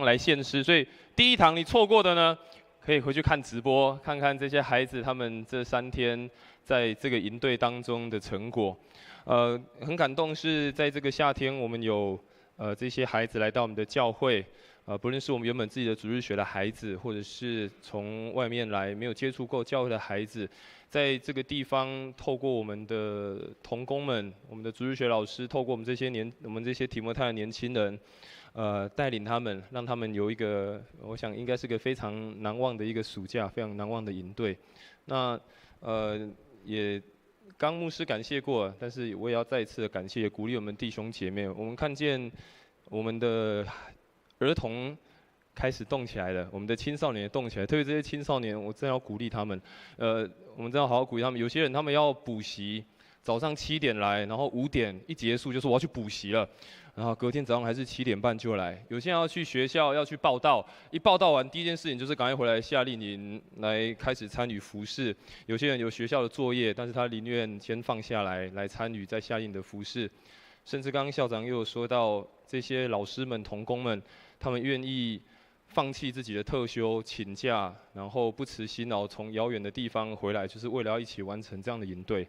来献诗。所以第一堂你错过的呢，可以回去看直播，看看这些孩子他们这3天在这个营队当中的成果。很感动是在这个夏天，我们有这些孩子来到我们的教会。不论是我们原本自己的主日学的孩子，或者是从外面来没有接触过教会的孩子，在这个地方透过我们的同工们、我们的主日学老师，透过我们这些提摩太的年轻人，带领他们，让他们有一个，我想应该是个非常难忘的一个暑假，非常难忘的营队。那也刚牧师感谢过，但是我也要再一次的感谢，鼓励我们弟兄姐妹。我们看见我们的儿童开始动起来了，我们的青少年也动起来，特别这些青少年，我真的要鼓励他们。我们真的要好好鼓励他们。有些人他们要补习，早上7点来，然后5点一结束就说我要去补习了，然后隔天早上还是7点半就来。有些人要去学校要去报到，一报到完第一件事情就是赶快回来夏令营来开始参与服事。有些人有学校的作业，但是他宁愿先放下来参与在夏令营的服事。甚至刚刚校长又有说到，这些老师们、同工们，他们愿意放弃自己的特休、请假，然后不辞辛劳从遥远的地方回来，就是为了要一起完成这样的营队。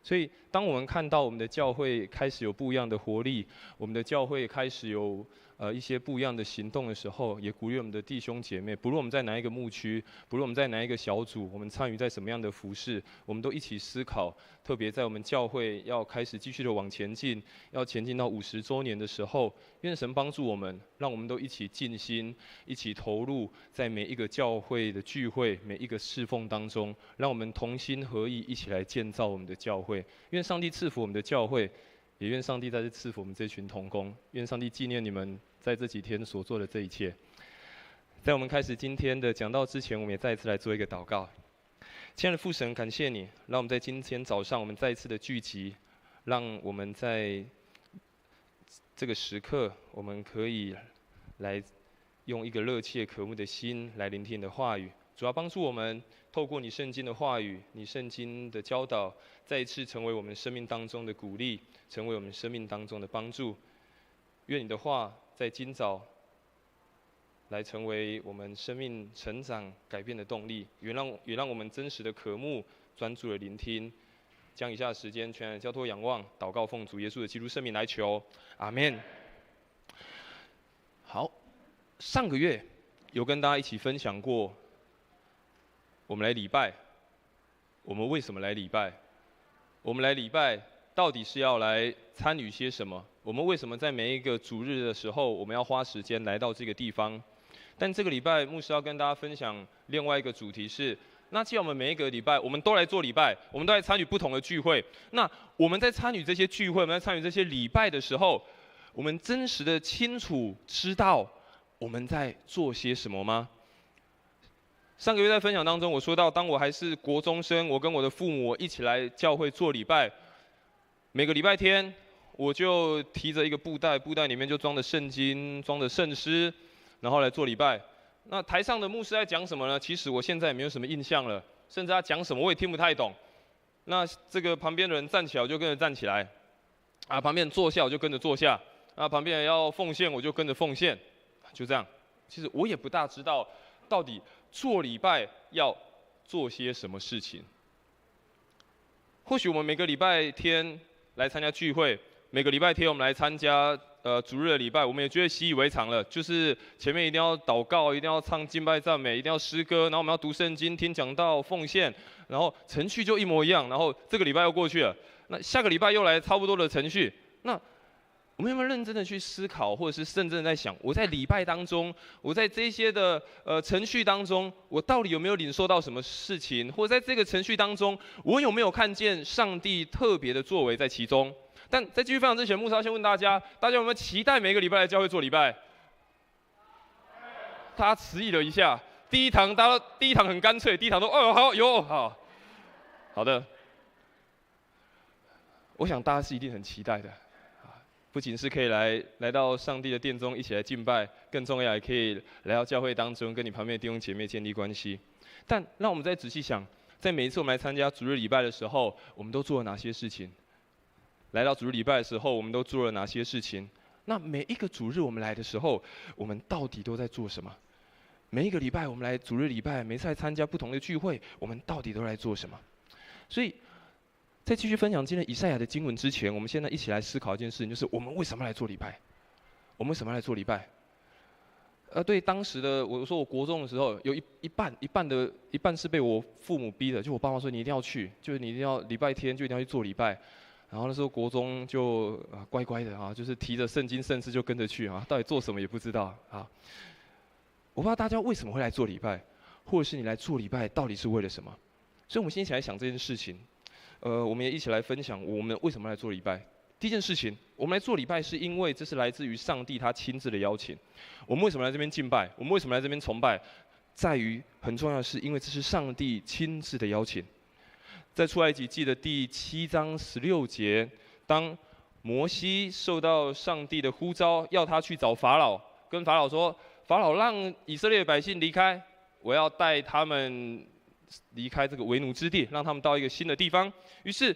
所以，当我们看到我们的教会开始有不一样的活力，我们的教会开始有一些不一样的行动的时候，也鼓励我们的弟兄姐妹，不论我们在哪一个牧区，不论我们在哪一个小组，我们参与在什么样的服事，我们都一起思考。特别在我们教会要开始继续的往前进，要前进到50周年的时候，愿神帮助我们，让我们都一起尽心，一起投入在每一个教会的聚会、每一个侍奉当中，让我们同心合意，一起来建造我们的教会。愿上帝赐福我们的教会，也愿上帝在这赐福我们这群同工。愿上帝纪念你们在这几天所做的这一切。在我们开始今天的讲道之前，我们也再一次来做一个祷告。亲爱的父神，感谢你，让我们在今天早上我们再一次的聚集，让我们在这个时刻，我们可以来用一个热切渴慕的心来聆听你的话语。主要帮助我们透过你圣经的话语，你圣经的教导，再一次成为我们生命当中的鼓励，成为我们生命当中的帮助。愿你的话在今早来成为我们生命成长改变的动力，也让我们真实的渴慕，专注的聆听。将以下的时间全然交托仰望，祷告奉主耶稣的基督圣名来求，阿们。好，上个月有跟大家一起分享过，我们来礼拜，我们为什么来礼拜？我们来礼拜到底是要来参与些什么？我们为什么在每一个主日的时候，我们要花时间来到这个地方？但这个礼拜，牧师要跟大家分享另外一个主题是：那既然我们每一个礼拜，我们都来做礼拜，我们都来参与不同的聚会，那我们在参与这些聚会，我们在参与这些礼拜的时候，我们真实的清楚知道我们在做些什么吗？上个月在分享当中，我说到，当我还是国中生，我跟我的父母一起来教会做礼拜，每个礼拜天，我就提着一个布袋，布袋里面就装着圣经，装着圣诗，然后来做礼拜。那台上的牧师在讲什么呢？其实我现在也没有什么印象了，甚至他讲什么我也听不太懂。那这个旁边的人站起来，我就跟着站起来；旁边人坐下，我就跟着坐下；旁边人要奉献，我就跟着奉献。就这样。其实我也不大知道，到底做礼拜要做些什么事情。或许我们每个礼拜天来参加聚会，每个礼拜天我们来参加主日的礼拜，我们也觉得习以为常了，就是前面一定要祷告，一定要唱敬拜赞美，一定要诗歌，然后我们要读圣经、听讲道、奉献，然后程序就一模一样，然后这个礼拜又过去了，那下个礼拜又来差不多的程序，那我们有没有认真的去思考，或者是甚至在想，我在礼拜当中，我在这些的程序当中，我到底有没有领受到什么事情，或者在这个程序当中，我有没有看见上帝特别的作为在其中？但在继续分享之前，牧师要先问大家有没有期待每个礼拜来教会做礼拜？大家迟疑了一下，第一堂很干脆，第一堂都好有好的，我想大家是一定很期待的。不仅是可以来到上帝的殿中一起来敬拜，更重要也可以来到教会当中跟你旁边的弟兄姐妹建立关系。但让我们再仔细想，在每一次我们来参加主日礼拜的时候，我们都做了哪些事情？来到主日礼拜的时候，我们都做了哪些事情？那每一个主日我们来的时候，我们到底都在做什么？每一个礼拜我们来主日礼拜，每次来参加不同的聚会，我们到底都在做什么？所以，在继续分享今天以赛亚的经文之前，我们现在一起来思考一件事情，就是我们为什么来做礼拜？我们为什么来做礼拜？对当时的我说，我国中的时候有一半是被我父母逼的，就我爸妈说你一定要去，就是你一定要礼拜天就一定要去做礼拜。然后那时候国中就乖乖的啊，就是提着圣经圣诗就跟着去啊，到底做什么也不知道啊。我不知道大家为什么会来做礼拜，或者是你来做礼拜到底是为了什么？所以我们先一起来想这件事情。我们也一起来分享我们为什么来做礼拜。第一件事情，我们来做礼拜是因为这是来自于上帝他亲自的邀请。我们为什么来这边敬拜？我们为什么来这边崇拜？在于很重要的是，因为这是上帝亲自的邀请。在出埃及记的第7章16节，当摩西受到上帝的呼召，要他去找法老，跟法老说：“法老让以色列百姓离开，我要带他们离开这个为奴之地，让他们到一个新的地方。”于是，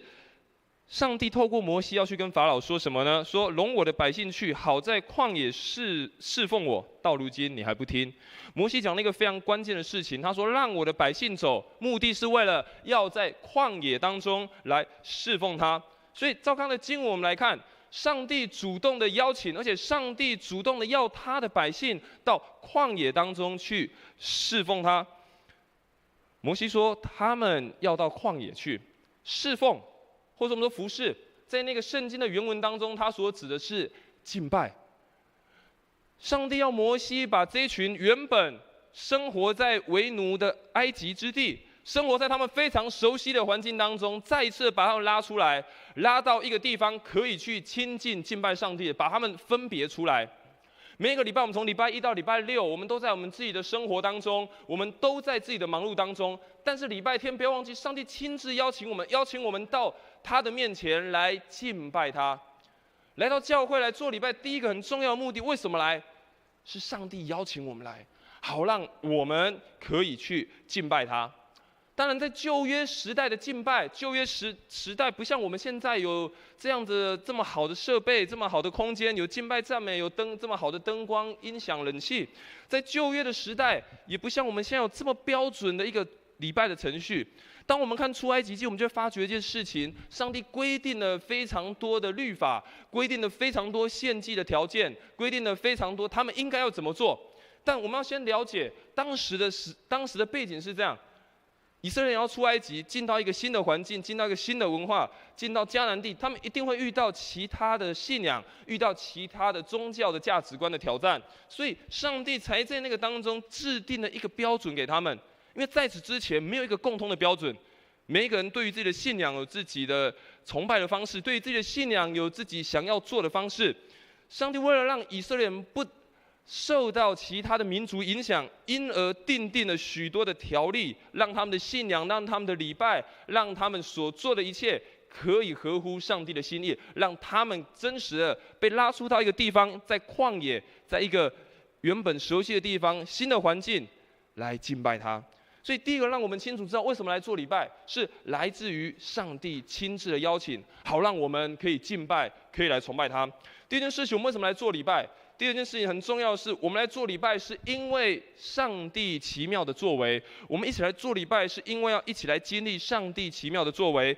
上帝透过摩西要去跟法老说什么呢？说：“容我的百姓去，好在旷野侍奉我。到如今你还不听。”摩西讲了一个非常关键的事情，他说：“让我的百姓走，目的是为了要在旷野当中来侍奉他。”所以，照刚的经文我们来看，上帝主动的邀请，而且上帝主动的要他的百姓到旷野当中去侍奉他。摩西说，他们要到旷野去侍奉。或者我们说服侍，在那个圣经的原文当中，它所指的是敬拜。上帝要摩西把这一群原本生活在为奴的埃及之地，生活在他们非常熟悉的环境当中，再一次把他们拉出来，拉到一个地方可以去亲近敬拜上帝，把他们分别出来。每一个礼拜，我们从礼拜1到礼拜6，我们都在我们自己的生活当中，我们都在自己的忙碌当中。但是礼拜天，不要忘记，上帝亲自邀请我们到他的面前来敬拜他。来到教会来做礼拜，第一个很重要的目的，为什么来？是上帝邀请我们来，好让我们可以去敬拜他。当然，在旧约时代的敬拜，旧约时代不像我们现在有这样子这么好的设备、这么好的空间，有敬拜赞美，有这么好的灯光、音响、冷气。在旧约的时代，也不像我们现在有这么标准的一个礼拜的程序。当我们看出埃及记，我们就会发觉一件事情：上帝规定了非常多的律法，规定了非常多献祭的条件，规定了非常多他们应该要怎么做。但我们要先了解当时的背景是这样。以色列人要出埃及，进到一个新的环境，进到一个新的文化，进到迦南地，他们一定会遇到其他的信仰，遇到其他的宗教的价值观的挑战，所以上帝才在那个当中制定了一个标准给他们。因为在此之前没有一个共同的标准，每一个人对于自己的信仰有自己的崇拜的方式，对于自己的信仰有自己想要做的方式。上帝为了让以色列人不受到其他的民族影响，因而订定了许多的条例，让他们的信仰，让他们的礼拜，让他们所做的一切可以合乎上帝的心意，让他们真实的被拉出到一个地方，在旷野，在一个原本熟悉的地方，新的环境来敬拜他。所以第一个让我们清楚知道为什么来做礼拜，是来自于上帝亲自的邀请，好让我们可以敬拜，可以来崇拜他。第二件事情，我们为什么来做礼拜？第二件事情很重要的是，我们来做礼拜是因为上帝奇妙的作为。我们一起来做礼拜，是因为要一起来经历上帝奇妙的作为。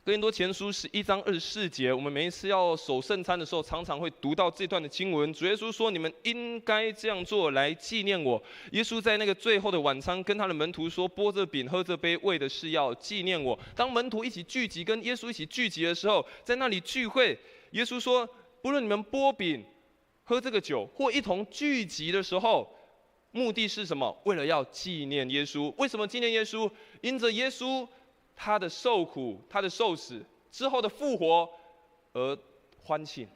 哥林多前书11章24节，我们每一次要守圣餐的时候，常常会读到这段的经文。主耶稣说：“你们应该这样做，来纪念我。”耶稣在那个最后的晚餐，跟他的门徒说：“拨这饼，喝这杯，为的是要纪念我。”当门徒一起聚集，跟耶稣一起聚集的时候，在那里聚会，耶稣说：“不论你们拨饼、喝这个酒，或一同聚集的时候，目的是什么？为了要纪念耶稣。为什么纪念耶稣？因着耶稣他的受苦、他的受死之后的复活而欢庆。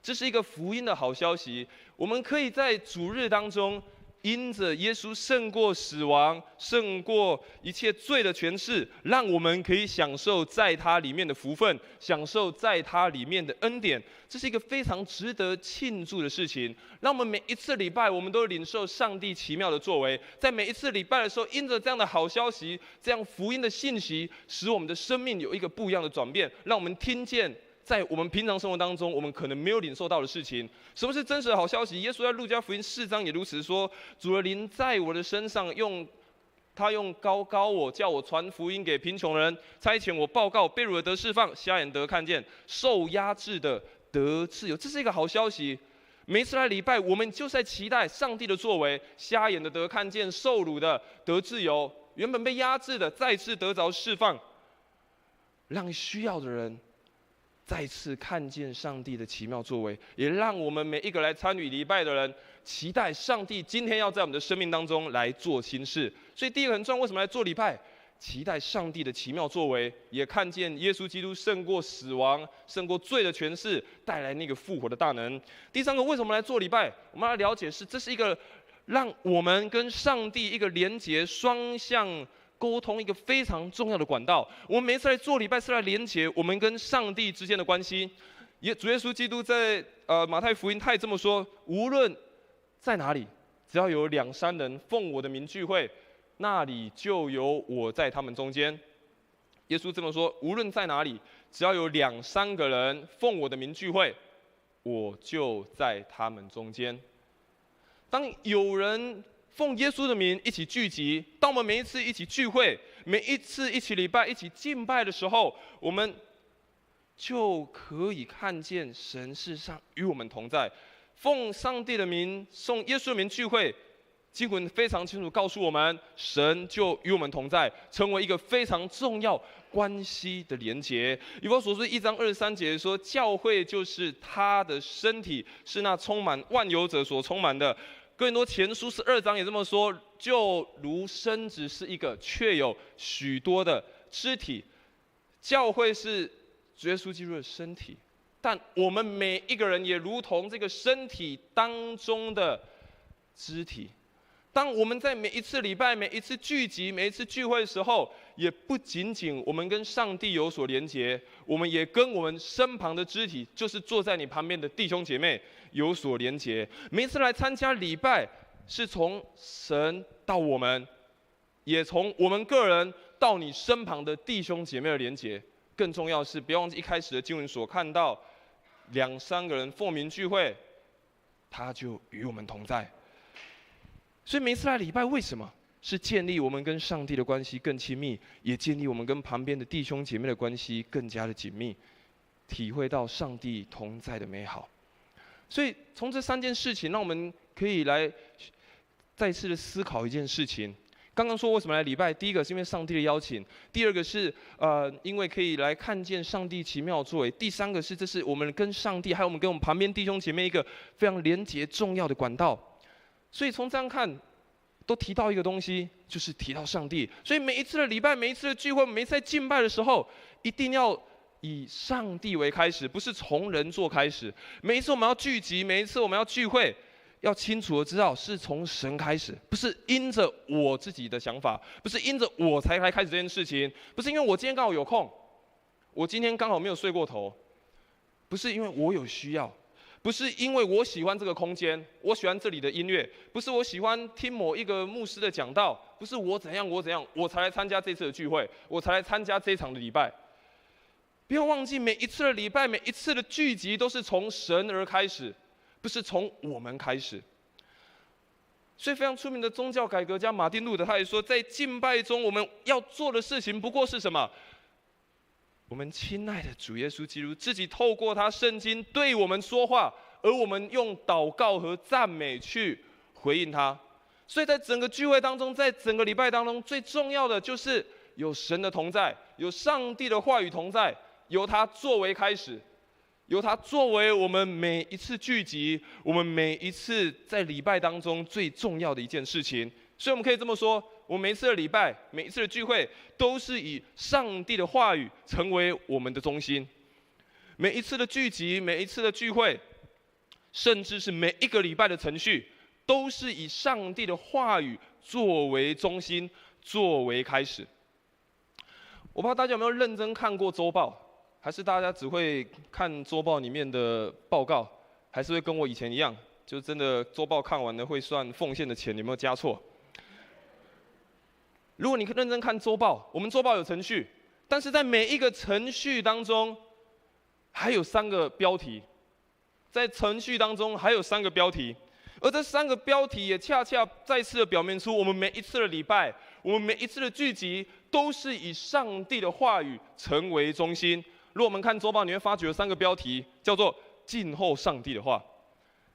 这是一个福音的好消息。我们可以在主日当中，因着耶稣胜过死亡、胜过一切罪的权势，让我们可以享受在他里面的福分，享受在他里面的恩典。这是一个非常值得庆祝的事情。让我们每一次礼拜，我们都领受上帝奇妙的作为。在每一次礼拜的时候，因着这样的好消息，这样福音的信息，使我们的生命有一个不一样的转变，让我们听见在我们平常生活当中，我们可能没有领受到的事情。什么是真实的好消息？耶稣在路加福音4章也如此说：主的灵在我的身上，他用高高我，叫我传福音给贫穷人，差遣我报告被掳的得释放，瞎眼得看见，受压制的得自由。这是一个好消息。每一次来礼拜，我们就是在期待上帝的作为，瞎眼的得看见，受掳的得自由，原本被压制的再次得着释放，让需要的人再次看见上帝的奇妙作为，也让我们每一个来参与礼拜的人期待上帝今天要在我们的生命当中来做新事。所以第一个很重要，为什么来做礼拜？期待上帝的奇妙作为，也看见耶稣基督胜过死亡、胜过罪的权势，带来那个复活的大能。第三个，为什么来做礼拜？我们来了解这是一个让我们跟上帝一个连结、双向沟通一个非常重要的管道。我们每一次来做礼拜是来连结我们跟上帝之间的关系。主耶稣基督在马太福音他也这么说：无论在哪里，只要有2、3人奉我的名聚会，那里就有我在他们中间。耶稣这么说：无论在哪里，只要有2、3个人奉我的名聚会，我就在他们中间。当有人奉耶稣的名一起聚集，当我们每一次一起聚会，每一次一起礼拜、一起敬拜的时候，我们就可以看见神是上与我们同在。奉上帝的名、奉耶稣的名聚会，经文非常清楚告诉我们，神就与我们同在，成为一个非常重要关系的连结。以弗所书1章23节说，教会就是他的身体，是那充满万有者所充满的。哥林多前书12章也这么说，就如身子是一个，却有许多的肢体。教会是主耶稣基督的身体，但我们每一个人也如同这个身体当中的肢体。当我们在每一次礼拜、每一次聚集、每一次聚会的时候，也不仅仅我们跟上帝有所连结，我们也跟我们身旁的肢体，就是坐在你旁边的弟兄姐妹有所连结。每一次来参加礼拜，是从神到我们，也从我们个人到你身旁的弟兄姐妹的连结。更重要的是，不要忘记一开始的经文所看到，2、3个人奉名聚会，他就与我们同在。所以每次来礼拜，为什么？是建立我们跟上帝的关系更亲密，也建立我们跟旁边的弟兄姐妹的关系更加的紧密，体会到上帝同在的美好。所以从这3件事情，让我们可以来再次的思考一件事情。刚刚说为什么来礼拜？第一个是因为上帝的邀请，第二个是因为可以来看见上帝奇妙作为，第三个是这是我们跟上帝还有我们跟我们旁边弟兄姐妹一个非常连结重要的管道。所以从这样看，都提到一个东西，就是提到上帝。所以每一次的礼拜、每一次的聚会、每一次在敬拜的时候，一定要以上帝为开始，不是从人做开始。每一次我们要聚集，每一次我们要聚会，要清楚的知道是从神开始，不是因着我自己的想法，不是因着我才来开始这件事情，不是因为我今天刚好有空，我今天刚好没有睡过头，不是因为我有需要。不是因为我喜欢这个空间，我喜欢这里的音乐，不是我喜欢听某一个牧师的讲道，不是我怎样我才来参加这次的聚会，我才来参加这一场的礼拜。不要忘记，每一次的礼拜，每一次的聚集，都是从神而开始，不是从我们开始。所以非常出名的宗教改革家马丁路德他也说，在敬拜中我们要做的事情不过是什么？我们亲爱的主耶稣基督自己透过他圣经对我们说话，而我们用祷告和赞美去回应他。所以在整个聚会当中，在整个礼拜当中，最重要的就是有神的同在，有上帝的话语同在，由他作为开始，由他作为我们每一次聚集，我们每一次在礼拜当中最重要的一件事情。所以我们可以这么说，我们每一次的礼拜，每一次的聚会，都是以上帝的话语成为我们的中心。每一次的聚集，每一次的聚会，甚至是每一个礼拜的程序，都是以上帝的话语作为中心，作为开始。我不知道大家有没有认真看过周报，还是大家只会看周报里面的报告，还是会跟我以前一样，就真的周报看完了会算奉献的钱有没有加错？如果你认真看周报，我们周报有程序，但是在每一个程序当中，还有3个标题，在程序当中还有3个标题，而这3个标题也恰恰再次的表明出，我们每一次的礼拜，我们每一次的聚集，都是以上帝的话语成为中心。如果我们看周报，你会发觉有3个标题，叫做静候上帝的话，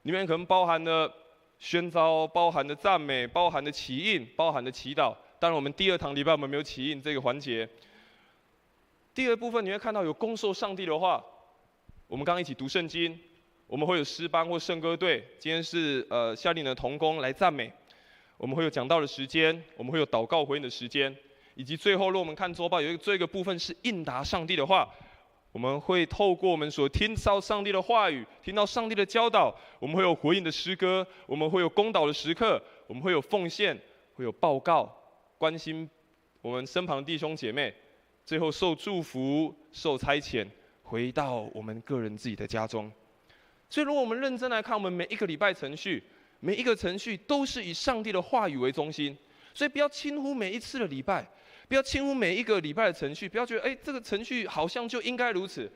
里面可能包含了宣召，包含了赞美，包含了祈应，包含了祈祷。当然，我们第2堂礼拜我们没有祈应这个环节。第2部分你会看到有恭受上帝的话，我们刚刚一起读圣经，我们会有诗班或圣歌队，今天是夏令的同工来赞美，我们会有讲道的时间，我们会有祷告回应的时间，以及最后，如果我们看周报，有一个部分是应答上帝的话。我们会透过我们所听到上帝的话语，听到上帝的教导，我们会有回应的诗歌，我们会有公祷的时刻，我们会有奉献，会有报告，关心我们身旁的弟兄姐妹，最后受祝福、受差遣，回到我们个人自己的家中。所以，如果我们认真来看，我们每一个礼拜程序，每一个程序都是以上帝的话语为中心，所以不要轻忽每一次的礼拜。不要轻忽每一个礼拜的程序，不要觉得这个程序好像就应该如此。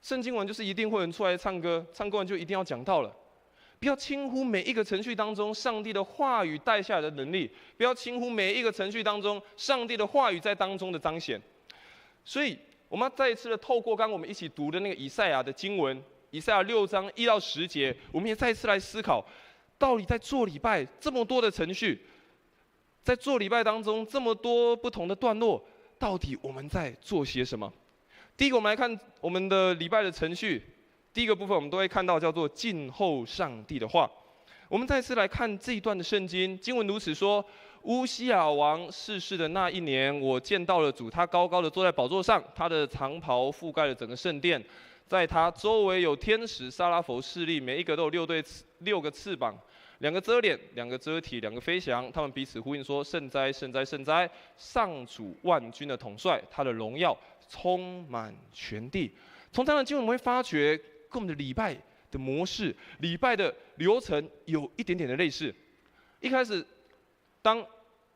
圣经完就是一定会有人出来唱歌，唱歌完就一定要讲道了。不要轻忽每一个程序当中上帝的话语带下来的能力，不要轻忽每一个程序当中上帝的话语在当中的彰显。所以，我们要再一次的透过刚刚我们一起读的那个以赛亚的经文，以赛亚6章1到10节，我们也再一次来思考，到底在做礼拜这么多的程序。在做礼拜当中，这么多不同的段落，到底我们在做些什么？第一个，我们来看我们的礼拜的程序。第一个部分，我们都会看到叫做静候上帝的话。我们再次来看这一段的圣经，经文如此说：乌西雅王逝世的那一年，我见到了主，他高高的坐在宝座上，他的长袍覆盖了整个圣殿，在他周围有天使撒拉弗侍立，每一个都有6个翅膀。2个遮脸，2个遮体，2个飞翔，他们彼此呼应说：圣哉，圣哉，圣哉！上主万军的统帅，他的荣耀充满全地。从这样的经文，我们会发觉跟我们的礼拜的模式、礼拜的流程有一点点的类似。一开始，当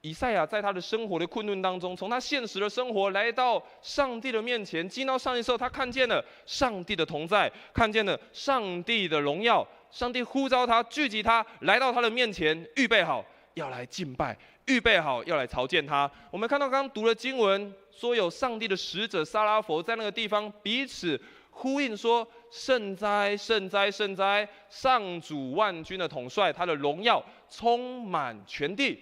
以赛亚在他的生活的困顿当中，从他现实的生活来到上帝的面前，进到上帝的时候，他看见了上帝的同在，看见了上帝的荣耀。上帝呼召他，聚集他，来到他的面前，预备好要来敬拜，预备好要来朝见他。我们看到刚刚读的经文，说有上帝的使者撒拉弗在那个地方彼此呼应说：圣哉，圣哉，圣哉！上主万军的统帅，他的荣耀充满全地。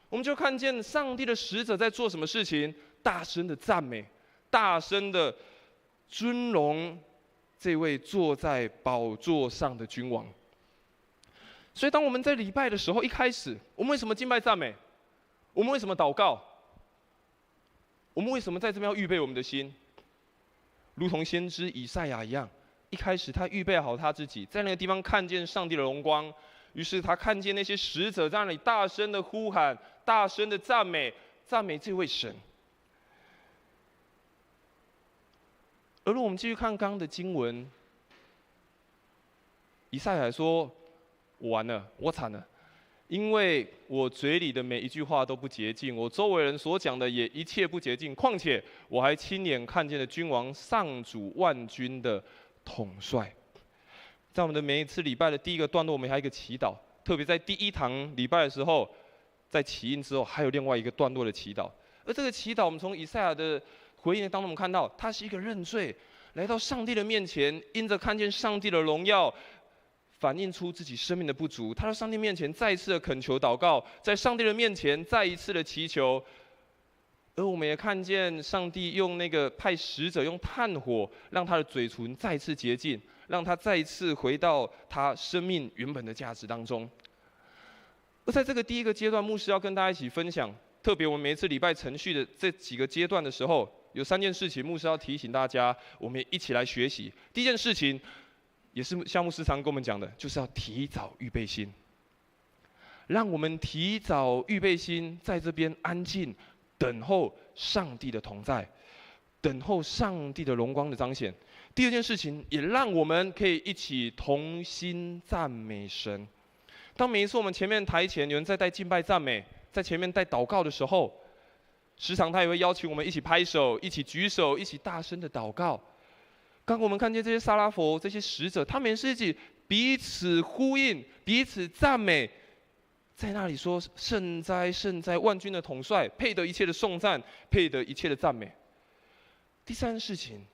我们就看见上帝的使者在做什么事情，大声的赞美，大声的尊荣这位坐在宝座上的君王。所以当我们在礼拜的时候，一开始我们为什么敬拜赞美？我们为什么祷告？我们为什么在这边要预备我们的心？如同先知以赛亚一样，一开始他预备好他自己，在那个地方看见上帝的荣光，于是他看见那些使者在那里大声的呼喊，大声的赞美这位神。而如果我们继续看刚刚的经文，以赛亚说：“我完了，我惨了，因为我嘴里的每一句话都不洁净，我周围人所讲的也一切不洁净。况且我还亲眼看见了君王上主万军的统帅。”在我们的每一次礼拜的第一个段落，我们还有一个祈祷，特别在第1堂礼拜的时候，在祈应之后，还有另外一个段落的祈祷。而这个祈祷，我们从以赛亚的回应当中，我们看到他是一个认罪，来到上帝的面前，因着看见上帝的荣耀，反映出自己生命的不足。他到上帝面前再一次的恳求祷告，在上帝的面前再一次的祈求。而我们也看见上帝用那个派使者用炭火，让他的嘴唇再一次洁净，让他再一次回到他生命原本的价值当中。而在这个第一个阶段，牧师要跟大家一起分享，特别我们每一次礼拜程序的这几个阶段的时候，有3件事情，牧师要提醒大家，我们也一起来学习。第一件事情，也是项目师常跟我们讲的，就是要提早预备心，让我们提早预备心，在这边安静等候上帝的同在，等候上帝的荣光的彰显。第二件事情，也让我们可以一起同心赞美神。当每一次我们前面台前有人在带敬拜赞美，在前面带祷告的时候，时常他也会邀请我们一起拍手，一起举手，一起大声的祷告。刚我们看见这些撒拉佛这些使者，他们也是一起彼此呼应、彼此赞美，在那里说：“圣哉，圣哉，万军的统帅，配得一切的颂赞，配得一切的赞美。”第三件事情，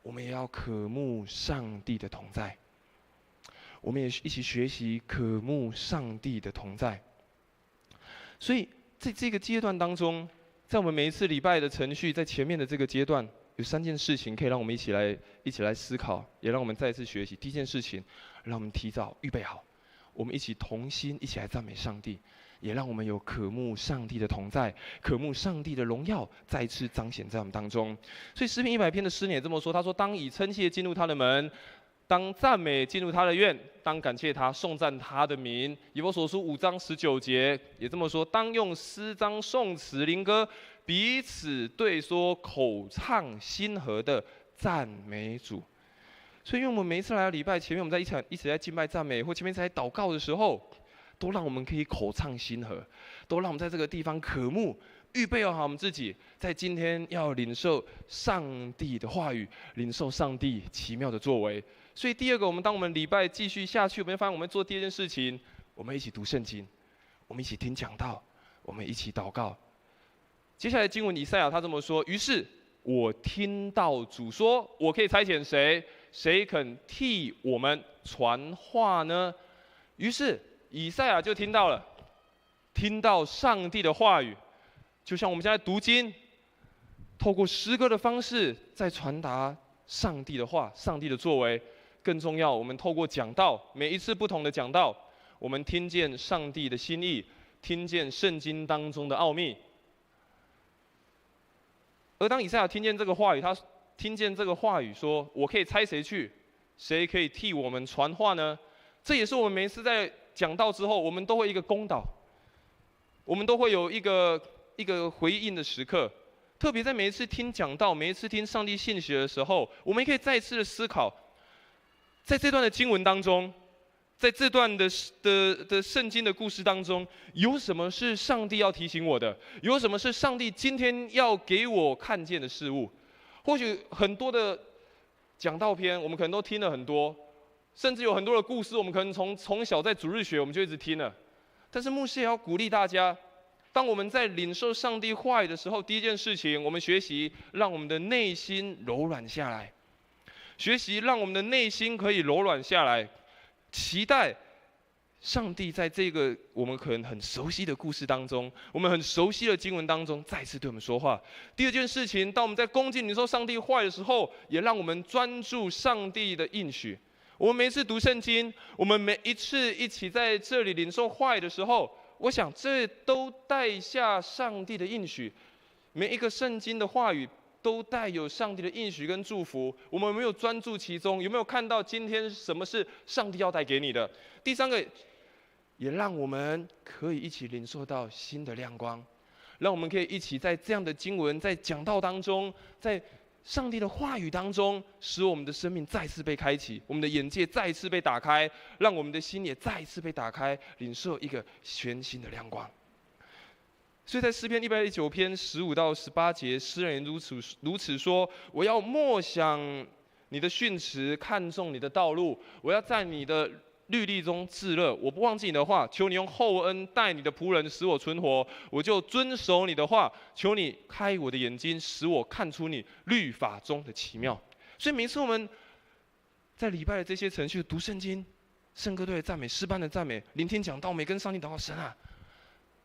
我们也要渴慕上帝的同在。我们也一起学习渴慕上帝的同在。所以在这个阶段当中，在我们每一次礼拜的程序，在前面的这个阶段，有3件事情可以让我们一起来思考，也让我们再次学习。第一件事情，让我们提早预备好，我们一起同心，一起来赞美上帝，也让我们有渴慕上帝的同在，渴慕上帝的荣耀再次彰显在我们当中。所以诗篇100篇的诗人也这么说，他说：“当以称谢进入他的门，当赞美进入他的院，当感谢他，颂赞他的名。”以弗所书5章19节也这么说：“当用诗章、颂词、灵歌，彼此对说，口唱心和的赞美主。”所以，因为我们每一次来到礼拜前面，我们在一起在敬拜赞美，或前面在祷告的时候，都让我们可以口唱心和，都让我们在这个地方渴慕，预备好我们自己，在今天要领受上帝的话语，领受上帝奇妙的作为。所以，第二个，当我们礼拜继续下去，我们发现我们做第二件事情，我们一起读圣经，我们一起听讲道，我们一起祷告。接下来经文以赛亚他这么说：“于是我听到主说，我可以差遣谁？谁肯替我们传话呢？”于是以赛亚就听到上帝的话语，就像我们现在读经，透过诗歌的方式在传达上帝的话、上帝的作为。更重要，我们透过讲道，每一次不同的讲道，我们听见上帝的心意，听见圣经当中的奥秘。而当以赛亚听见这个话语，他听见这个话语说：“我可以差谁去？谁可以替我们传话呢？”这也是我们每一次在讲道之后，我们都会一个公祷，我们都会有一个回应的时刻。特别在每一次听讲道、每一次听上帝信息的时候，我们也可以再一次的思考，在这段的经文当中，在这段的圣经的故事当中，有什么是上帝要提醒我的？有什么是上帝今天要给我看见的事物？或许很多的讲道篇，我们可能都听了很多，甚至有很多的故事，我们可能从小在主日学我们就一直听了。但是牧师也要鼓励大家，当我们在领受上帝话语的时候，第一件事情，我们学习让我们的内心柔软下来，学习让我们的内心可以柔软下来，期待上帝在这个我们可能很熟悉的故事当中，我们很熟悉的经文当中，再次对我们说话。第二件事情，当我们在恭敬领受上帝话语的时候，也让我们专注上帝的应许。我们每一次读圣经，我们每一次一起在这里领受话语的时候，我想这都带下上帝的应许。每一个圣经的话语都带有上帝的应许跟祝福。我们有没有专注其中？有没有看到今天什么是上帝要带给你的？第三个，也让我们可以一起领受到新的亮光，让我们可以一起在这样的经文、在讲道当中，在上帝的话语当中，使我们的生命再次被开启，我们的眼界再一次被打开，让我们的心也再一次被打开，领受一个全新的亮光。所以在诗篇119篇15到18节，诗人如此说：“我要默想你的训词，看重你的道路，我要在你的律例中自乐，我不忘记你的话。求你用厚恩待你的仆人，使我存活，我就遵守你的话。求你开我的眼睛，使我看出你律法中的奇妙。”所以每次我们在礼拜的这些程序，读圣经、圣歌队的赞美、诗班的赞美、聆听讲道，每跟上帝祷告：神啊，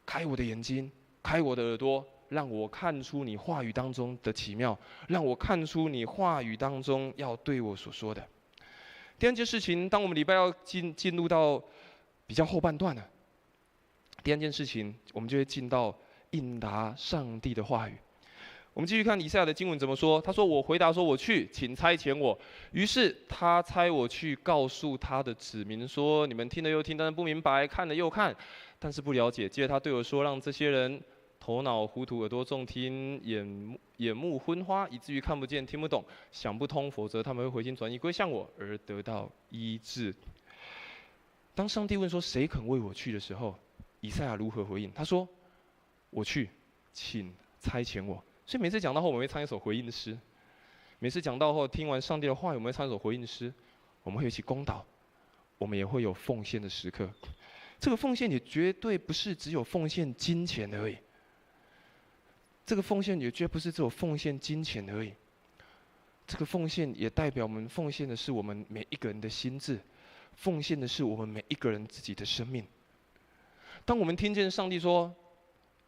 开我的眼睛，开我的耳朵，让我看出你话语当中的奇妙，让我看出你话语当中要对我所说的。第二件事情，当我们礼拜要进入到比较后半段了，第二件事情，我们就会进到应答上帝的话语。我们继续看以赛亚的经文怎么说。他说：“我回答说，我去，请差遣我。于是他差我去，告诉他的子民说：你们听了又听，但是不明白；看了又看，但是不了解。接着他对我说：让这些人头脑糊涂，耳朵重听，眼目昏花，以至于看不见、听不懂、想不通，否则他们会回心转意归向我，而得到医治。”当上帝问说谁肯为我去的时候，以赛亚如何回应？他说：“我去，请差遣我。”所以每次讲到后，我们会唱一首回应的诗。每次讲到后，听完上帝的话语，我们会唱一首回应诗，我们会一起攻祷，我们也会有奉献的时刻。这个奉献也绝对不是只有奉献金钱而已。这个奉献也绝不是只有奉献金钱而已。这个奉献也代表我们奉献的是我们每一个人的心智，奉献的是我们每一个人自己的生命。当我们听见上帝说：“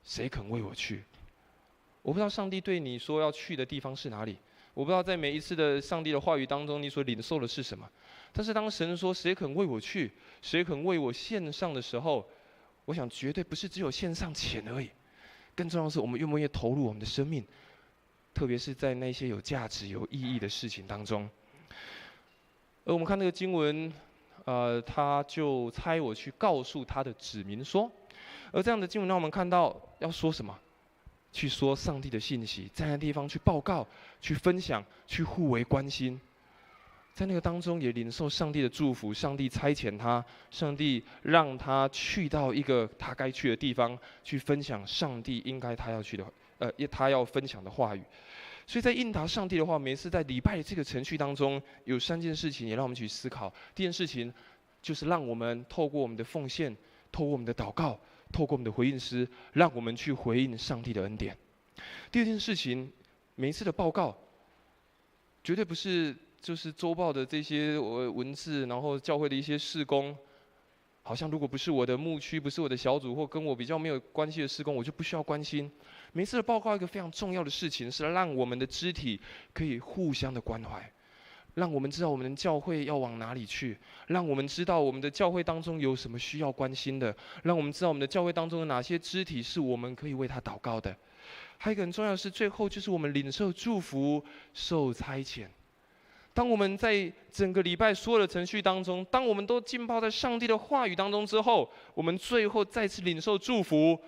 谁肯为我去？”我不知道上帝对你说要去的地方是哪里，我不知道在每一次的上帝的话语当中，你所领受的是什么。但是当神说“谁肯为我去，谁肯为我献上”的时候，我想绝对不是只有献上钱而已，更重要的是我们愿不愿意投入我们的生命，特别是在那些有价值、有意义的事情当中。而我们看那个经文，他就差我去告诉他的子民说，而这样的经文让我们看到要说什么，去说上帝的信息，在那个地方去报告、去分享、去互为关心。在那个当中也领受上帝的祝福，上帝差遣他，上帝让他去到一个他该去的地方，去分享上帝应该他要去的，他要分享的话语。所以在应答上帝的话，每次在礼拜的这个程序当中，有3件事情也让我们去思考。第一件事情就是让我们透过我们的奉献，透过我们的祷告，透过我们的回应诗，让我们去回应上帝的恩典。第二件事情，每一次的报告，绝对不是就是周报的这些文字，然后教会的一些事工，好像如果不是我的牧区，不是我的小组，或跟我比较没有关系的事工，我就不需要关心。每次的报告一个非常重要的事情，是让我们的肢体可以互相的关怀，让我们知道我们的教会要往哪里去，让我们知道我们的教会当中有什么需要关心的，让我们知道我们的教会当中有哪些肢体是我们可以为他祷告的。还有一个很重要的是，最后就是我们领受祝福、受差遣。当我们在整个礼拜所有的程序当中，当我们都浸泡在上帝的话语当中之后，我们最后再次领受祝福，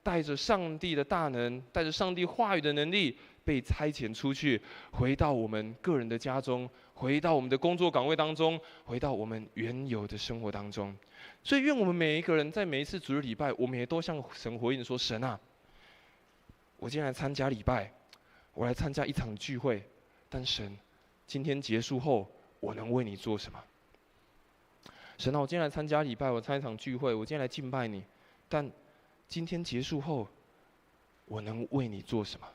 带着上帝的大能，带着上帝话语的能力，被差遣出去，回到我们个人的家中，回到我们的工作岗位当中，回到我们原有的生活当中。所以，愿我们每一个人在每一次主日礼拜，我们也都向神回应说：“神啊，我今天来参加礼拜，我来参加一场聚会，但神，今天结束后，我能为你做什么？神啊，我今天来参加礼拜，我参加一场聚会，我今天来敬拜你，但今天结束后，我能为你做什么？”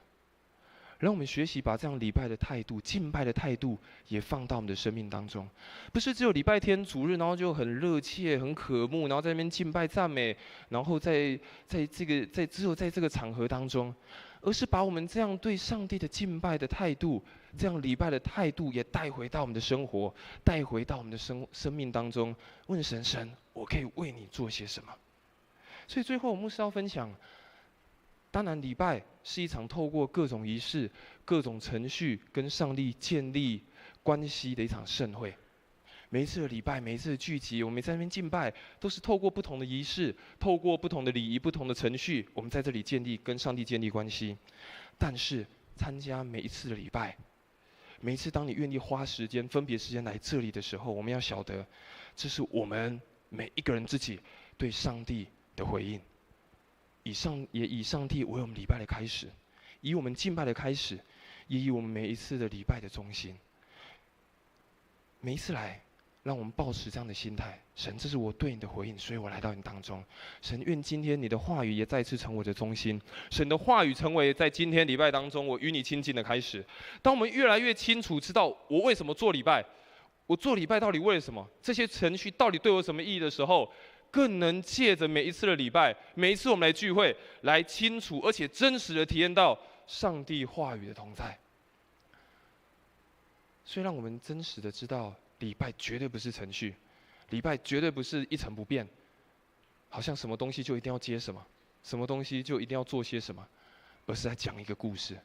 让我们学习把这样礼拜的态度、敬拜的态度，也放到我们的生命当中。不是只有礼拜天主日，然后就很热切、很渴慕，然后在那边敬拜赞美，然后只有在这个场合当中，而是把我们这样对上帝的敬拜的态度、这样礼拜的态度，也带回到我们的生活，带回到我们的生命当中。问神：我可以为你做些什么？所以最后，牧师要分享。当然，礼拜是一场透过各种仪式、各种程序跟上帝建立关系的一场盛会。每一次的礼拜，每一次的聚集，我们在那边敬拜，都是透过不同的仪式，透过不同的礼仪、不同的程序，我们在这里跟上帝建立关系。但是，参加每一次的礼拜，每一次当你愿意花时间、分别时间来这里的时候，我们要晓得，这是我们每一个人自己对上帝的回应。以上帝为我们礼拜的开始，以我们敬拜的开始，也以我们每一次的礼拜的中心。每一次来，让我们抱持这样的心态：神，这是我对你的回应，所以我来到你当中。神，愿今天你的话语也再次成为我的中心。神的话语成为在今天礼拜当中我与你亲近的开始。当我们越来越清楚知道我为什么做礼拜，我做礼拜到底为了什么，这些程序到底对我有什么意义的时候，更能借着每一次的礼拜，每一次我们来聚会，来清楚而且真实的体验到上帝话语的同在。所以让我们真实的知道，礼拜绝对不是程序，礼拜绝对不是一成不变，好像什么东西就一定要接什么，什么东西就一定要做些什么，而是在讲一个故事。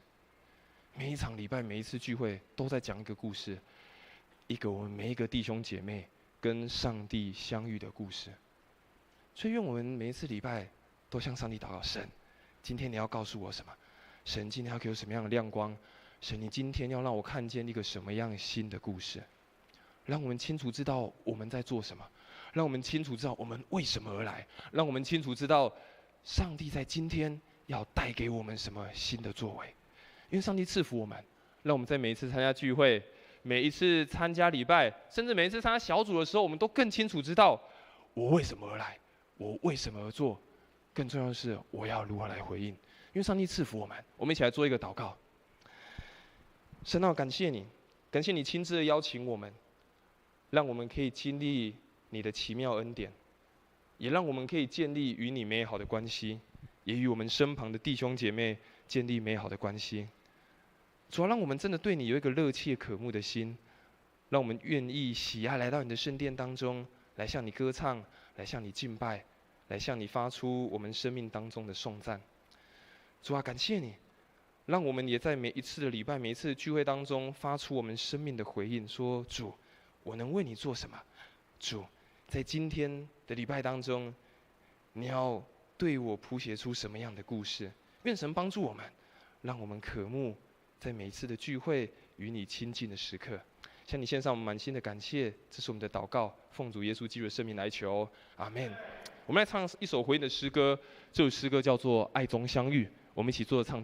每一场礼拜，每一次聚会，都在讲一个故事，一个我们每一个弟兄姐妹跟上帝相遇的故事。所以，愿我们每一次礼拜都向上帝祷告：神，今天你要告诉我什么？神，今天要给我什么样的亮光？神，你今天要让我看见一个什么样新的故事？让我们清楚知道我们在做什么，让我们清楚知道我们为什么而来，让我们清楚知道上帝在今天要带给我们什么新的作为。因为上帝赐福我们，让我们在每一次参加聚会、每一次参加礼拜，甚至每一次参加小组的时候，我们都更清楚知道我为什么而来，我为什么而做。更重要的是，我要如何来回应。因为上帝赐福我们，我们一起来做一个祷告。神啊，感谢你，感谢你亲自的邀请我们，让我们可以经历你的奇妙恩典，也让我们可以建立与你美好的关系，也与我们身旁的弟兄姐妹建立美好的关系。主要让我们真的对你有一个热切渴慕的心，让我们愿意喜爱来到你的圣殿当中，来向你歌唱，来向你敬拜，来向你发出我们生命当中的颂赞。主啊，感谢你，让我们也在每一次的礼拜、每一次的聚会当中，发出我们生命的回应，说：主，我能为你做什么？主，在今天的礼拜当中，你要对我谱写出什么样的故事？愿神帮助我们，让我们渴慕在每一次的聚会与你亲近的时刻。向你献上我们满心的感谢，这是我们的祷告，奉主耶稣基督的圣名来求，阿们。我们来唱一首回应的诗歌，这首诗歌叫做《爱中相遇》，我们一起坐着唱。